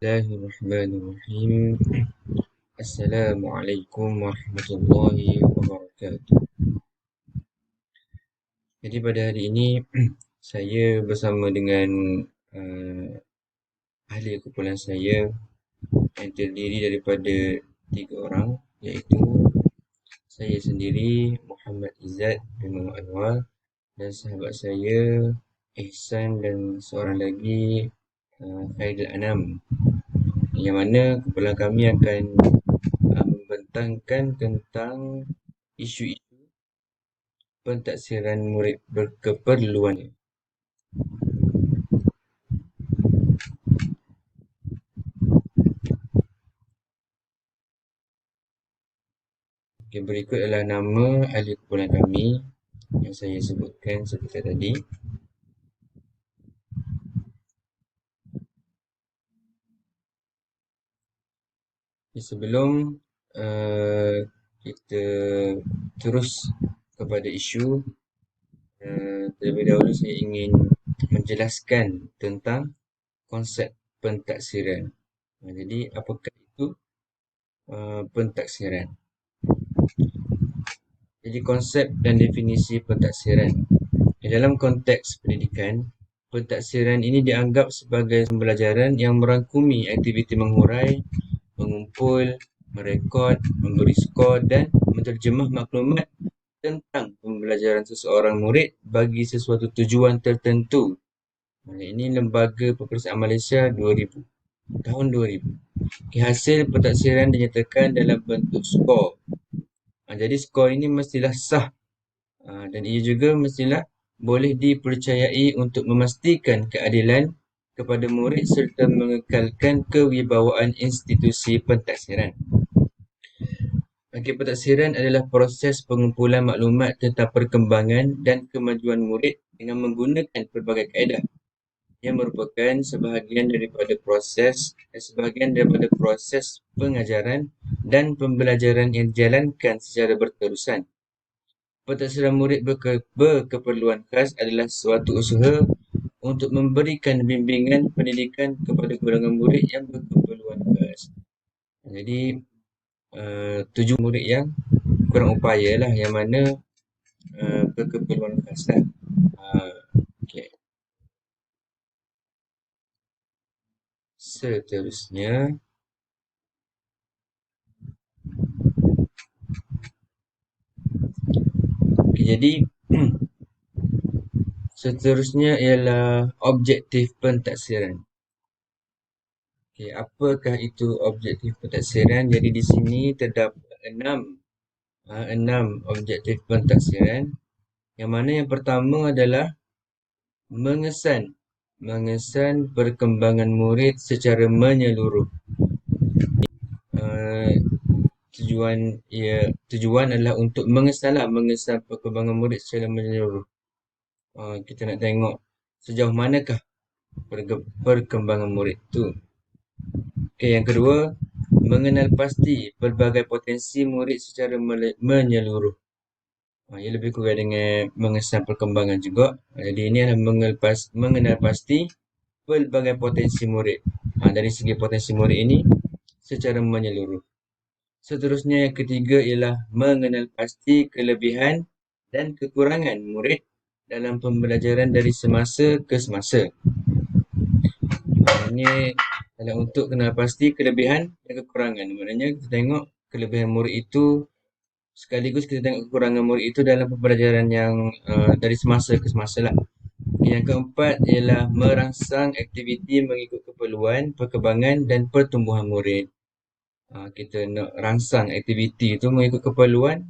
Bismillahirrahmanirrahim. Assalamualaikum warahmatullahi wabarakatuh. Jadi pada hari ini saya bersama dengan uh, ahli kumpulan saya yang terdiri daripada 3 orang, iaitu saya sendiri Muhammad Izzat bin Muhammad Anwar, dan sahabat saya Ihsan, dan seorang lagi Khairil Anam, yang mana kumpulan kami akan membentangkan tentang isu-isu pentaksiran murid berkeperluan. Okay, berikut adalah nama ahli kumpulan kami yang saya sebutkan seperti tadi. Sebelum kita terus kepada isu, terlebih dahulu saya ingin menjelaskan tentang konsep pentaksiran. Jadi, apakah itu pentaksiran? Jadi, konsep dan definisi pentaksiran. Dalam konteks pendidikan, pentaksiran ini dianggap sebagai pembelajaran yang merangkumi aktiviti menghurai, mengumpul, merekod, memberi skor dan menterjemah maklumat tentang pembelajaran seseorang murid bagi sesuatu tujuan tertentu. Ini Lembaga Peperiksaan Malaysia 2000, tahun 2000. Hasil pentaksiran dinyatakan dalam bentuk skor. Jadi skor ini mestilah sah, dan ia juga mestilah boleh dipercayai untuk memastikan keadilan kepada murid serta mengekalkan kewibawaan institusi pentaksiran. Pentaksiran adalah proses pengumpulan maklumat tentang perkembangan dan kemajuan murid dengan menggunakan pelbagai kaedah yang merupakan sebahagian daripada proses pengajaran dan pembelajaran yang dijalankan secara berterusan. Pentaksiran murid berkeperluan khas adalah suatu usaha untuk memberikan bimbingan pendidikan kepada golongan murid yang berkeperluan khas. Jadi, 7 murid yang kurang upaya lah, yang mana berkeperluan khas lah. Okay. Seterusnya, jadi seterusnya ialah objektif pentaksiran. Apakah itu objektif pentaksiran? Jadi di sini terdapat enam objektif pentaksiran, yang mana yang pertama adalah mengesan perkembangan murid secara menyeluruh. Tujuan adalah untuk mengesan perkembangan murid secara menyeluruh. Kita nak tengok sejauh manakah perkembangan murid tu. Yang kedua, mengenal pasti pelbagai potensi murid secara menyeluruh. Ia lebih kurang dengan mengesan perkembangan juga. Jadi ini adalah mengenal pasti pelbagai potensi murid. Dari segi potensi murid ini secara menyeluruh. Seterusnya, yang ketiga ialah mengenal pasti kelebihan dan kekurangan murid dalam pembelajaran dari semasa ke semasa. Ini adalah untuk kenal pasti kelebihan dan kekurangan. Maknanya kita tengok kelebihan murid itu, sekaligus kita tengok kekurangan murid itu dalam pembelajaran yang dari semasa ke semasa lah. Yang keempat ialah merangsang aktiviti mengikut keperluan, perkembangan dan pertumbuhan murid. Kita nak rangsang aktiviti itu mengikut keperluan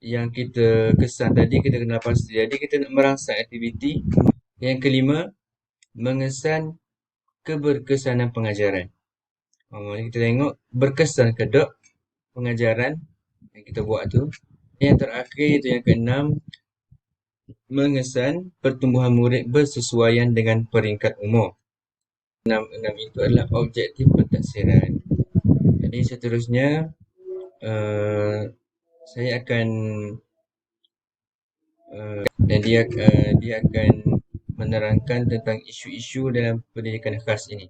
yang kita kesan tadi, kita kenal pasti. Jadi kita nak merangsang aktiviti. Yang kelima, mengesan keberkesanan pengajaran. Kita tengok berkesan ke tak pengajaran yang kita buat tu. Yang terakhir itu yang keenam, mengesan pertumbuhan murid bersesuaian dengan peringkat umur. Enam itu adalah objektif pentaksiran. Jadi seterusnya, saya akan dan dia akan menerangkan tentang isu-isu dalam pendidikan khas ini.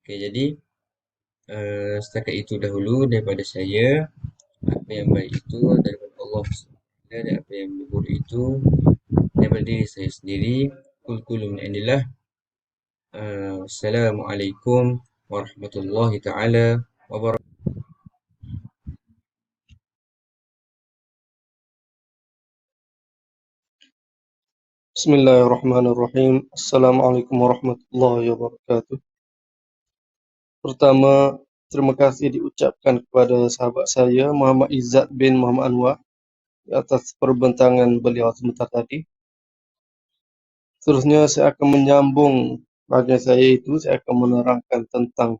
Oke, jadi setakat itu dahulu daripada saya. Apa yang baik itu daripada Allah SWT, dan apa yang buruk itu daripada diri saya sendiri. Kul kullu min indillah. Assalamualaikum warahmatullahi taala wabarakatuh. Bismillahirrahmanirrahim. Assalamualaikum warahmatullahi wabarakatuh. Pertama, terima kasih diucapkan kepada sahabat saya Muhammad Izzat bin Muhammad Anwar atas perbentangan beliau sebentar tadi. Seterusnya saya akan menyambung bahagian saya itu, saya akan menerangkan tentang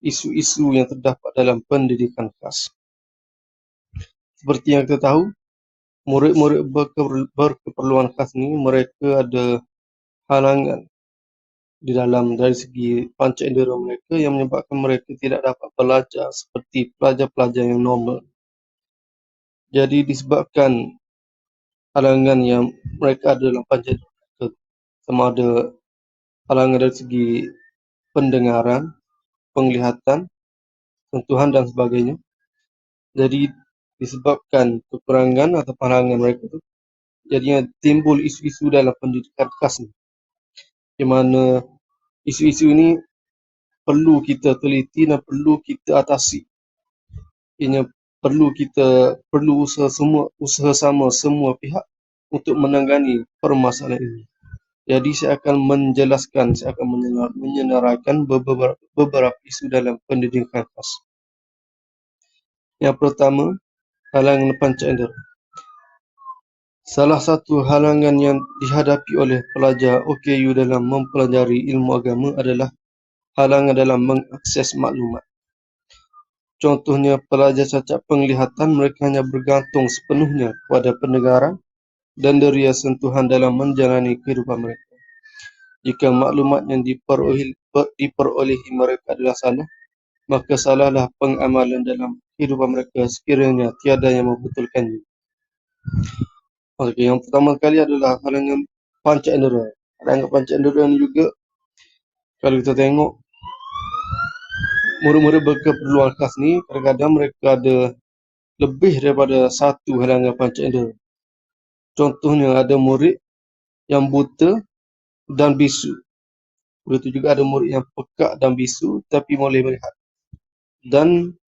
isu-isu yang terdapat dalam pendidikan khas. Seperti yang kita tahu, murid-murid berkeperluan khas ni mereka ada halangan di dalam dari segi panca indera mereka yang menyebabkan mereka tidak dapat belajar seperti pelajar-pelajar yang normal. Jadi disebabkan halangan yang mereka ada dalam panca indera mereka, sama ada halangan dari segi pendengaran, penglihatan, sentuhan dan sebagainya. Jadi disebabkan kekurangan atau halangan mereka itu, jadinya timbul isu-isu dalam pendidikan khas ni, di mana isu-isu ini perlu kita teliti dan perlu kita atasi. Ianya perlu usaha sama semua pihak untuk menangani permasalahan ini. Jadi saya akan menjelaskan, saya akan menyenaraikan beberapa isu dalam pendidikan khas. Yang pertama, halangan panca indera. Salah satu halangan yang dihadapi oleh pelajar OKU dalam mempelajari ilmu agama adalah halangan dalam mengakses maklumat. Contohnya, pelajar cacat penglihatan mereka hanya bergantung sepenuhnya kepada pendengaran dan deria sentuhan dalam menjalani kehidupan mereka. Jika maklumat yang diperolehi mereka adalah salah, maka salahlah pengamalan dalam kehidupan mereka sekiranya tiada yang membetulkannya. Okey, yang pertama kali adalah halangan panca indera. Halangan panca indera ni juga, kalau kita tengok, murid-murid berkeperluan khas ni kadang-kadang mereka ada lebih daripada satu halangan panca indera. Contohnya ada murid yang buta dan bisu. Begitu juga ada murid yang pekak dan bisu tapi boleh melihat. Dan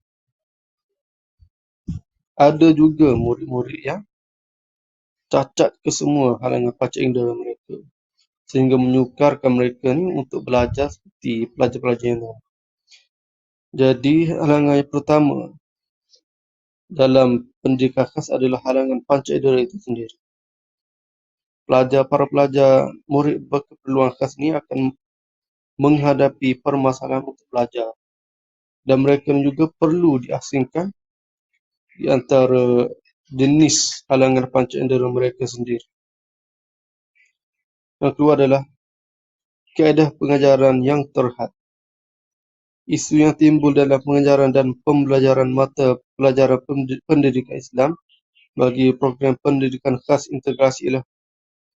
ada juga murid-murid yang cacat kesemua halangan panca indera mereka, sehingga menyukarkan mereka ni untuk belajar seperti pelajar-pelajar yang lain. Jadi halangan yang pertama dalam pendidikan khas adalah halangan panca indera itu sendiri. Para pelajar murid berkeperluan khas ni akan menghadapi permasalahan untuk belajar, dan mereka juga perlu diasingkan di antara jenis halangan panca indera mereka sendiri. Yang kedua adalah kaedah pengajaran yang terhad. Isu yang timbul dalam pengajaran dan pembelajaran mata pelajaran pendidikan Islam bagi program pendidikan khas integrasi ialah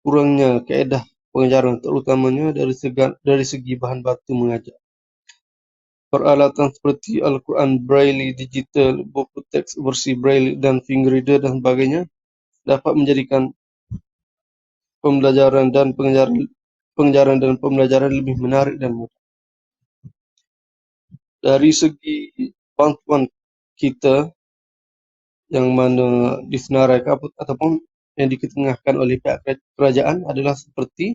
kurangnya kaedah pengajaran, terutamanya dari segi bahan baku mengajar. Peralatan seperti Al-Quran Braille digital, buku teks versi Braille dan finger reader dan sebagainya dapat menjadikan pembelajaran dan pembelajaran lebih menarik dan mudah. Dari segi bantuan kita yang mana disenaraikan ataupun yang diketengahkan oleh pihak kerajaan adalah seperti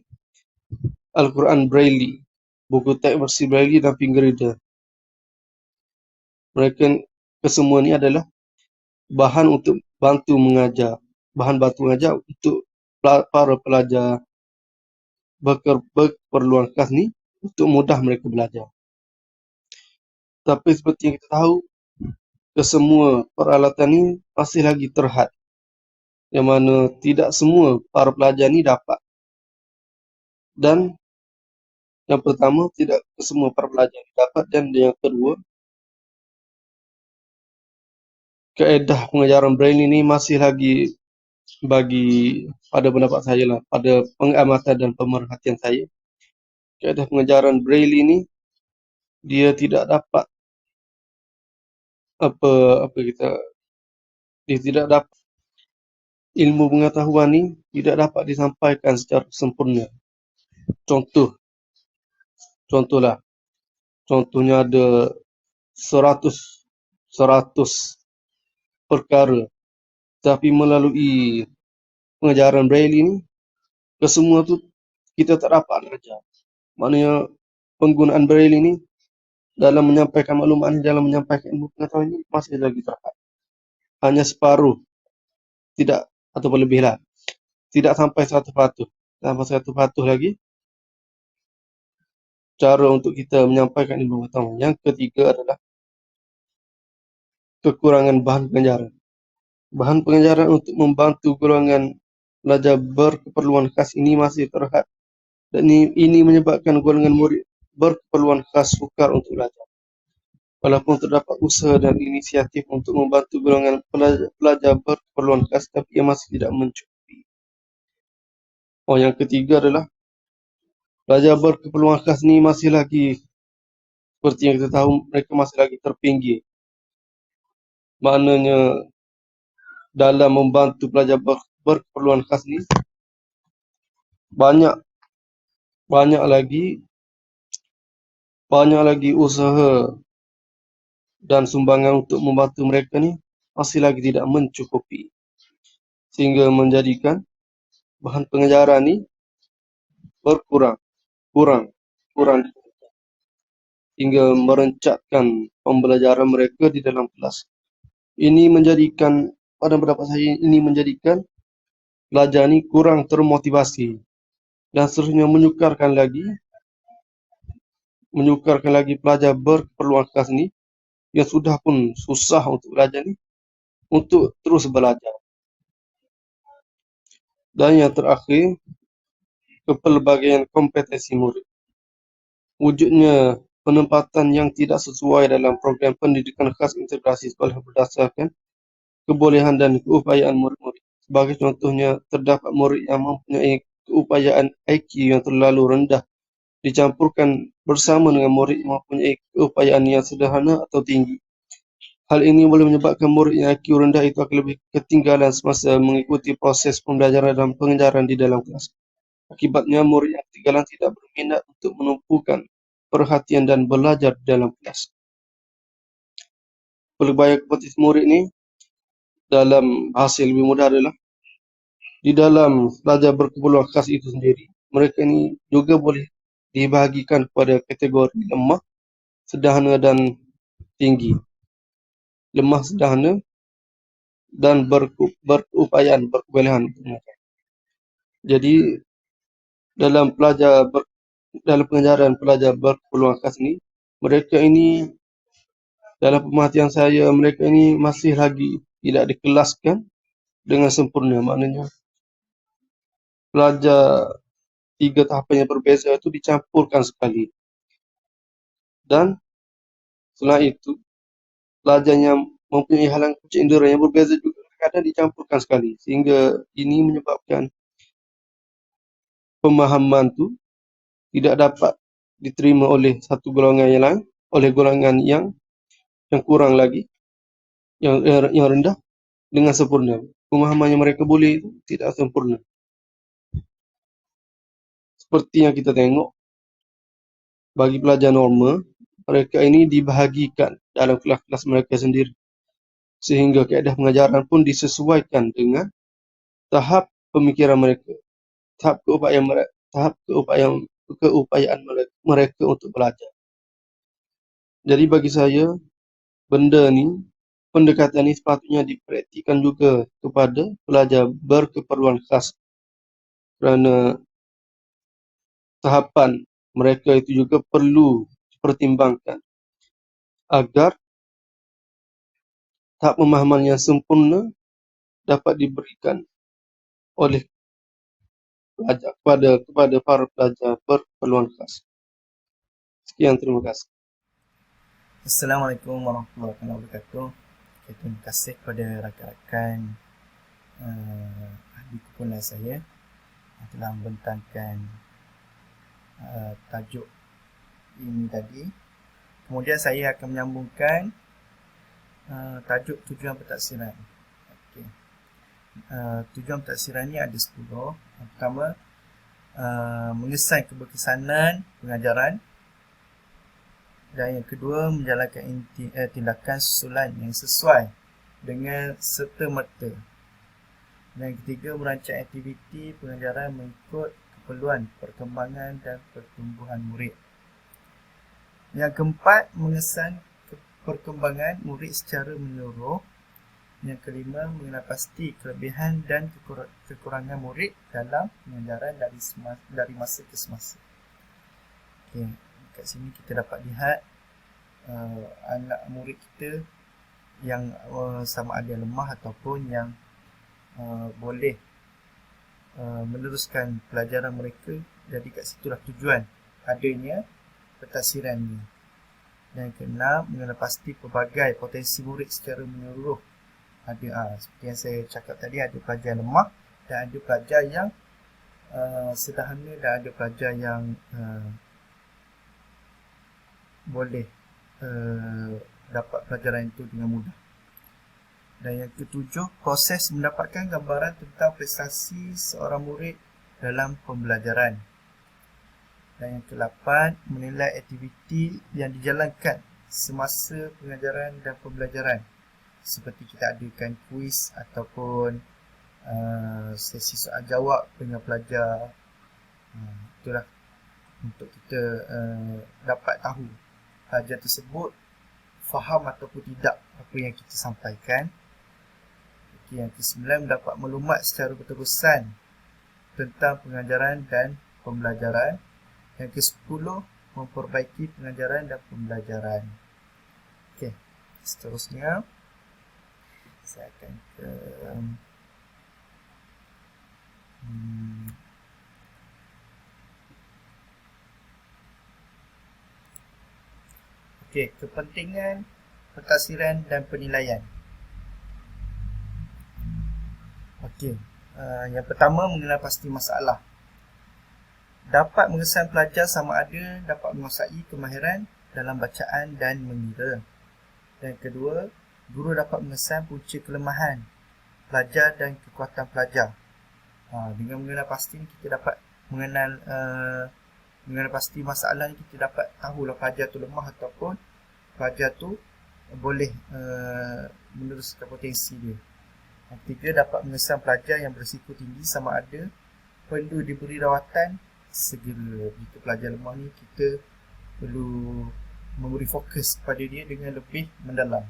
Al-Quran Braille, buku teks versi Braille dan finger reader. Mereka kesemua ni adalah bahan untuk bantu mengajar, bahan bantu mengajar untuk para pelajar berkeperluan khas ni untuk mudah mereka belajar. Tapi seperti yang kita tahu, kesemua peralatan ni masih lagi terhad, yang mana tidak semua para pelajar ni dapat. Dan yang pertama, tidak semua para pelajar ni dapat, dan yang kedua, kaedah pengajaran Braille ini masih lagi, bagi pada pendapat saya lah, pada pengamatan dan pemerhatian saya, kaedah pengajaran Braille ini dia tidak dapat apa apa kita dia tidak dapat ilmu pengetahuan ni tidak dapat disampaikan secara sempurna. Contoh, contohlah, contohnya ada 100 100 perkara, tapi melalui pengajaran Braille ini kesemua tu kita tak dapat nak ajar. Maknanya penggunaan Braille ini dalam menyampaikan maklumat ni, dalam menyampaikan ilmu pengetahuan ini masih lagi terhad. Hanya separuh, tidak ataupun lebihlah. Tidak sampai 100%. Sampai 100% lagi cara untuk kita menyampaikan ilmu pengetahuan. Yang ketiga adalah kekurangan bahan pengajaran. Bahan pengajaran untuk membantu golongan pelajar berkeperluan khas ini masih terhad, dan ini menyebabkan golongan murid berkeperluan khas sukar untuk belajar. Walaupun terdapat usaha dan inisiatif untuk membantu golongan pelajar berkeperluan khas, tapi ia masih tidak mencukupi. Yang ketiga adalah pelajar berkeperluan khas ini masih lagi, seperti yang kita tahu, mereka masih lagi terpinggir. Maknanya dalam membantu pelajar berkeperluan khas ini banyak lagi usaha dan sumbangan untuk membantu mereka ni masih lagi tidak mencukupi, sehingga menjadikan bahan pengajaran ni berkurang hingga merencatkan pembelajaran mereka di dalam kelas. Ini menjadikan, pada pendapat saya, ini menjadikan pelajar ni kurang termotivasi dan seterusnya menyukarkan lagi pelajar berkeperluan khas ni yang sudah pun susah untuk belajar ni untuk terus belajar. Dan yang terakhir, kepelbagaian kompetensi murid. Wujudnya penempatan yang tidak sesuai dalam program pendidikan khas integrasi sekolah berdasarkan kebolehan dan keupayaan murid-murid. Sebagai contohnya, terdapat murid yang mempunyai keupayaan IQ yang terlalu rendah dicampurkan bersama dengan murid yang mempunyai keupayaan yang sederhana atau tinggi. Hal ini boleh menyebabkan murid yang IQ rendah itu akan lebih ketinggalan semasa mengikuti proses pembelajaran dan pengajaran di dalam kelas. Akibatnya, murid yang ketinggalan tidak berminat untuk menumpukan perhatian dan belajar di dalam kelas. Pelbagai kompetensi murid ni dalam bahasa yang lebih mudah adalah di dalam pelajar berkeperluan khas itu sendiri, mereka ini juga boleh dibahagikan kepada kategori lemah, sederhana dan tinggi. Lemah, sederhana dan berkeupayaan, berkebolehan. Jadi dalam pengajaran pelajar berkeperluan khas ini, mereka ini, dalam pemerhatian saya, mereka ini masih lagi tidak dikelaskan dengan sempurna. Maknanya pelajar 3 tahapan yang berbeza itu dicampurkan sekali. Dan selain itu, pelajar yang mempunyai halangan punca indera yang berbeza juga kadang dicampurkan sekali, sehingga ini menyebabkan pemahaman tu tidak dapat diterima oleh satu golongan yang lain, oleh golongan yang kurang lagi, yang rendah dengan sempurna. Pemahaman yang mereka boleh itu tidak sempurna. Seperti yang kita tengok, bagi pelajar normal, mereka ini dibahagikan dalam kelas-kelas mereka sendiri, sehingga kaedah pengajaran pun disesuaikan dengan tahap pemikiran mereka, tahap keupayaan mereka untuk belajar. Jadi bagi saya, pendekatan ini sepatutnya dipraktikkan juga kepada pelajar berkeperluan khas, kerana tahapan mereka itu juga perlu dipertimbangkan agar tahap pemahaman yang sempurna dapat diberikan oleh pelajar kepada para pelajar berkeperluan khas. Sekian, terima kasih. Assalamualaikum warahmatullahi wabarakatuh. Terima kasih kepada rakan-rakan ahli kumpulan saya yang telah membentangkan tajuk ini tadi, Kemudian saya akan menyambungkan tajuk tujuan pentaksiran. Okay. Tujuan pentaksiran ni ada 10. Yang pertama, mengesan keberkesanan pengajaran. Dan yang kedua, menjalankan tindakan susulan yang sesuai dengan serta-merta. Dan yang ketiga, merancang aktiviti pengajaran mengikut keperluan perkembangan dan pertumbuhan murid. Yang keempat, mengesan perkembangan murid secara menyeluruh. Yang kelima, mengenal pasti kelebihan dan kekurangan murid dalam pengajaran dari masa ke semasa. Okay. Kat sini kita dapat lihat anak murid kita yang sama ada lemah ataupun yang boleh meneruskan pelajaran mereka. Jadi kat situlah tujuan adanya pentaksiran ni. Dan keenam, mengenal pasti pelbagai potensi murid secara menyeluruh. Ada seperti yang saya cakap tadi, ada pelajar yang lemah dan ada pelajar yang sederhana dan ada pelajar yang boleh dapat pelajaran itu dengan mudah. Dan yang ketujuh, proses mendapatkan gambaran tentang prestasi seorang murid dalam pembelajaran. Dan yang ke-8, menilai aktiviti yang dijalankan semasa pengajaran dan pembelajaran. Seperti kita adakan kuis ataupun sesi soal jawab dengan pelajar. Itulah untuk kita dapat tahu pelajar tersebut faham ataupun tidak apa yang kita sampaikan. Okay, yang ke-9, mendapat maklumat secara berterusan tentang pengajaran dan pembelajaran. Yang ke-10, memperbaiki pengajaran dan pembelajaran. Okey, seterusnya saya akan ke kepentingan pentaksiran dan penilaian. Yang pertama, mengenal pasti masalah. Dapat mengesan pelajar sama ada dapat menguasai kemahiran dalam bacaan dan mengira. Dan kedua, guru dapat mengesan punca kelemahan pelajar dan kekuatan pelajar. Dengan mengenal pasti ni kita dapat mengenal pasti masalah ni, kita dapat tahulah pelajar tu lemah ataupun pelajar tu boleh meneruskan potensi dia. Yang ketiga, dapat mengesan pelajar yang berisiko tinggi sama ada perlu diberi rawatan segera. Jika pelajar lemah ni, kita perlu memberi fokus kepada dia dengan lebih mendalam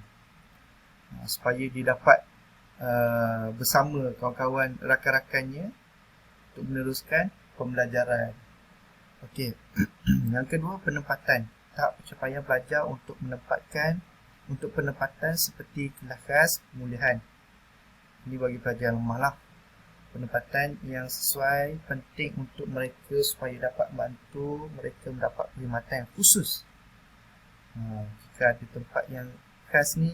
supaya dia dapat bersama kawan-kawan rakan-rakannya untuk meneruskan pembelajaran. Okey. Yang kedua, penempatan. Tahap pencapaian pelajar untuk penempatan seperti kelas khas, pemulihan. Ini bagi pelajar yang lemah lah. Penempatan yang sesuai penting untuk mereka supaya dapat membantu mereka mendapat perkhidmatan yang khusus. Jika ada tempat yang khas ni,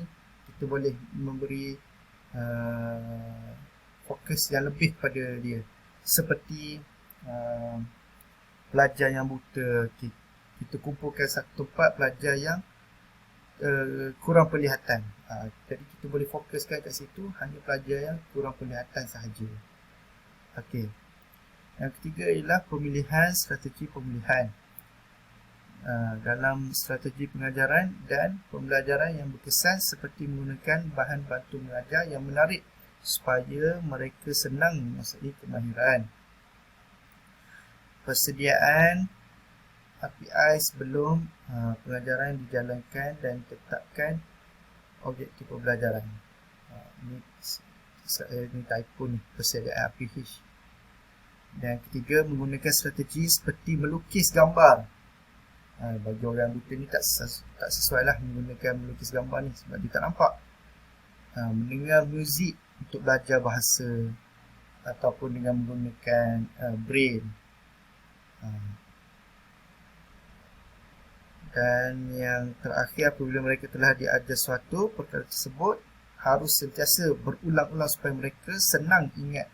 kita boleh memberi fokus yang lebih pada dia. Seperti pelajar yang buta, kita kumpulkan satu tempat pelajar yang kurang penglihatan. Jadi kita boleh fokuskan kat situ hanya pelajar yang kurang penglihatan sahaja. Okey. Yang ketiga ialah pemilihan strategi pemilihan. Dalam strategi pengajaran dan pembelajaran yang berkesan seperti menggunakan bahan bantu mengajar yang menarik supaya mereka senang menguasai kemahiran. Persediaan API sebelum pengajaran dijalankan dan tetapkan objektif pembelajaran. Ini typo ni, persediaan APH. Dan ketiga, menggunakan strategi seperti melukis gambar. Bagi orang buta ni tak sesuai lah menggunakan melukis gambar ni sebab dia tak nampak. Mendengar muzik untuk belajar bahasa ataupun dengan menggunakan braille. Dan yang terakhir, apabila mereka telah diajar suatu perkara tersebut, harus sentiasa berulang-ulang supaya mereka senang ingat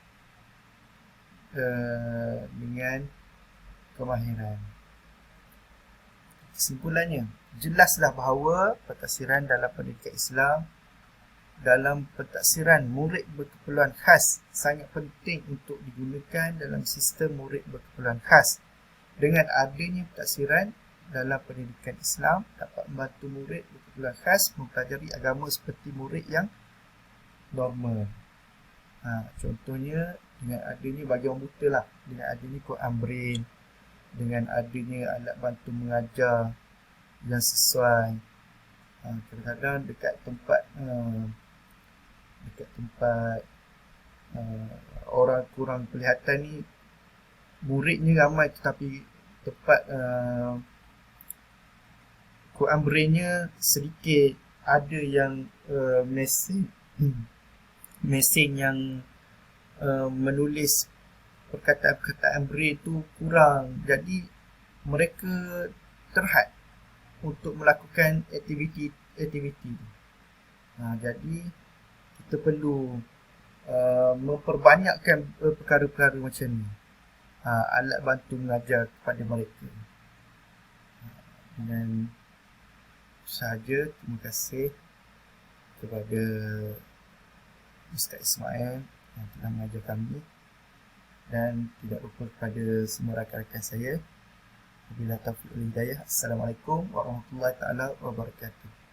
dengan kemahiran. kesimpulannya, jelaslah bahawa pentadsiran dalam pendidikan Islam, dalam pentadsiran murid berkeperluan khas sangat penting untuk digunakan dalam sistem murid berkeperluan khas. Dengan adanya pentadsiran dalam pendidikan Islam dapat membantu murid berkeperluan khas mempelajari agama seperti murid yang normal. Contohnya dengan adanya bagi orang buta lah, dengan adanya Quran Braille, dengan adanya alat bantu mengajar yang sesuai. Kadang-kadang dekat tempat orang kurang pelihatan ni, muridnya ramai tetapi tempat Quran Braille-nya sedikit, ada yang mesin yang menulis perkataan-perkataan Braille tu kurang, jadi mereka terhad untuk melakukan aktiviti tu. Jadi kita perlu memperbanyakkan perkara-perkara macam ni, alat bantu mengajar kepada mereka. Dan sahaja, terima kasih kepada Ustaz Ismail yang telah mengajar kami, dan tidak lupa kepada semua rakan-rakan saya. Wabillahi taufiq wal hidayah. Assalamualaikum warahmatullahi taala wabarakatuh.